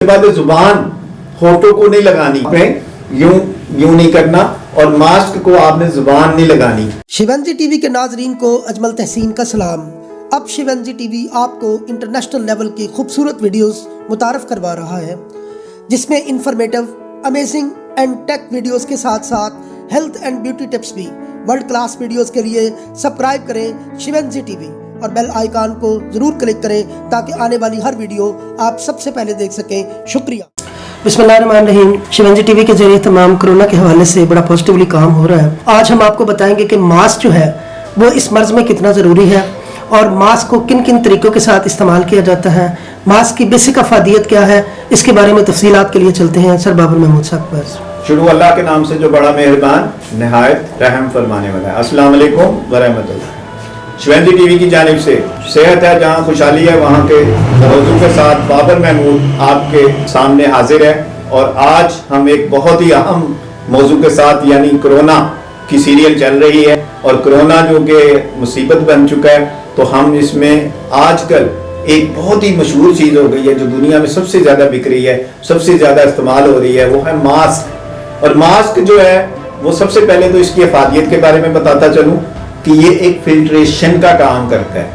बाद जुबान होठों को नहीं लगानी, यूं नहीं करना और मास्क को आपने जुबान नहीं लगानी। शिवंजी टीवी के नाजरीन को अजमल तहसीन का सलाम। अब शिवंजी टीवी आपको इंटरनेशनल लेवल की खूबसूरत वीडियोस मुतारफ करवा रहा है, जिसमें informative, amazing and take videos के साथ साथ हेल्थ एंड ब्यूटी टिप्स भी। वर्ल्ड क्लास वीडियोस के लिए सब्सक्राइब करें शिवंजी टीवी और बेल आइकन को जरूर क्लिक करें ताकि आने वाली हर वीडियो आप सबसे पहले देख सकें। शुक्रिया। बिस्मिल्लाहिर्रहमानिर्रहीम। शिवंजी टीवी के जरिए तमाम कोरोना के हवाले से बड़ा पॉजिटिवली काम हो रहा है। आज हम आपको बताएंगे कि मास्क जो है वो इस मर्ज में कितना ज़रूरी है और मास्क को किन किन तरीक़ों के साथ इस्तेमाल किया जाता है, मास्क की बेसिक अफादियत क्या है, इसके बारे में तफसीलात के लिए चलते हैं सर बाबर महमूद साहब पास। शुरू अल्लाह के नाम से जो बड़ा मेहरबान निहायत रहम फरमाने वाला है। अस्सलाम वालेकुम व रहमतुल्लाह। शिवंजी टीवी की जानिब से सेहत है जहाँ खुशहाली है वहाँ के मौजू के साथ बाबर महमूद आपके सामने हाजिर है। और आज हम एक बहुत ही अहम मौजू के साथ, यानी कोरोना की सीरियल चल रही है और कोरोना जो कि मुसीबत बन चुका है, तो हम इसमें आजकल एक बहुत ही मशहूर चीज़ हो गई है जो दुनिया में सबसे ज़्यादा बिक रही है, सबसे ज़्यादा इस्तेमाल हो रही है, वो है मास्क। और मास्क जो है वो सबसे पहले तो इसकी अफादियत के बारे में बताता चलूँ कि ये एक फिल्ट्रेशन का काम करता है,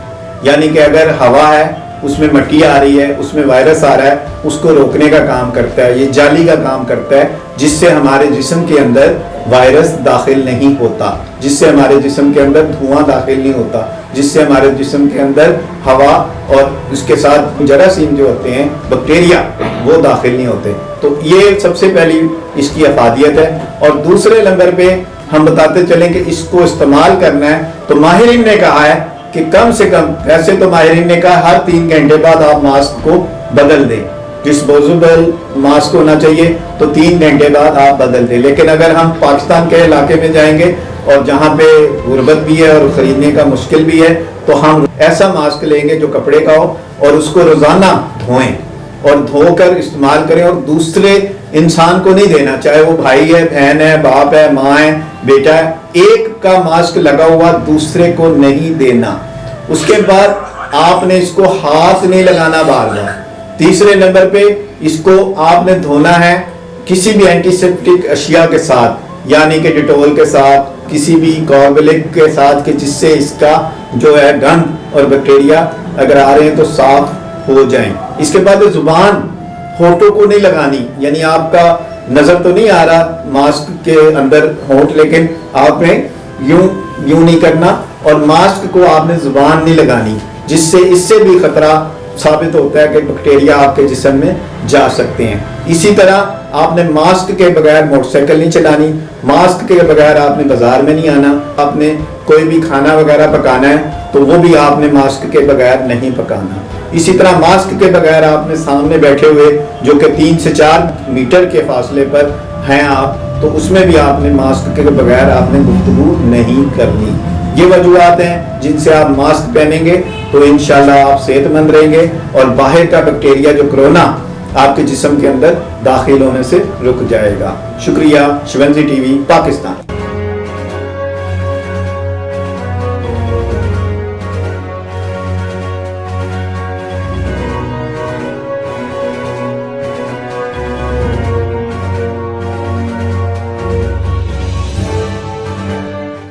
यानी कि अगर हवा है उसमें मट्टी आ रही है, उसमें वायरस आ रहा है, उसको रोकने का काम करता है। ये जाली का काम करता है जिससे हमारे जिस्म के अंदर वायरस दाखिल नहीं होता, जिससे हमारे जिस्म के अंदर धुआं दाखिल नहीं होता, जिससे हमारे जिस्म के अंदर हवा और उसके साथ जरासीम जो होते हैं, बैक्टीरिया, वो दाखिल नहीं होते। तो ये सबसे पहली इसकी अफादियत है। और दूसरे नंबर पे हम बताते चलें कि इसको इस्तेमाल करना है तो माहिरीन ने कहा है कि कम से कम, वैसे तो माहिरीन ने कहा हर 3 घंटे बाद आप मास्क को बदल दें, डिस्पोजेबल मास्क होना चाहिए, तो 3 घंटे बाद आप बदल दें। लेकिन अगर हम पाकिस्तान के इलाके में जाएंगे और जहाँ पे गुर्बत भी है और ख़रीदने का मुश्किल भी है, तो हम ऐसा मास्क लेंगे जो कपड़े का हो और उसको रोज़ाना धोएं और धोकर इस्तेमाल करें और दूसरे इंसान को नहीं देना, चाहे वो भाई है, बहन है, बाप है, माँ है, बेटा है। एक का मास्क लगा हुआ दूसरे को नहीं देना। उसके बाद आपने इसको हाथ नहीं लगाना बार बार। तीसरे नंबर पे इसको आपने धोना है किसी भी एंटीसेप्टिक अशिया के साथ, यानी कि डिटोल के साथ, किसी भी कार्बोलिक के साथ, कि जिससे इसका जो है गंध और बैक्टीरिया अगर आ रहे हैं तो साफ हो जाएं। इसके बाद जुबान होठों को नहीं लगानी, यानी आपका नजर तो नहीं आ रहा मास्क के अंदर होठ, लेकिन आपने यूं नहीं करना और मास्क को आपने जुबान नहीं लगानी, जिससे इससे भी खतरा साबित होता है कि बैक्टीरिया आपके जिस्म में जा सकते हैं। इसी तरह आपने मास्क के बगैर मोटरसाइकिल नहीं चलानी, मास्क के बगैर आपने बाजार में नहीं आना। आपने कोई भी खाना वगैरह पकाना है तो वो भी आपने मास्क के बगैर नहीं पकाना। इसी तरह मास्क के बगैर आपने सामने बैठे हुए जो कि 3 से 4 मीटर के फासले पर हैं आप, तो उसमें भी आपने मास्क के बगैर आपने गुफ्तगू नहीं करनी। ये वजूहात हैं जिनसे आप मास्क पहनेंगे तो इंशाल्लाह आप सेहतमंद रहेंगे और बाहर का बैक्टीरिया जो कोरोना आपके जिस्म के अंदर दाखिल होने से रुक जाएगा। शुक्रिया। शिवंजी टीवी पाकिस्तान।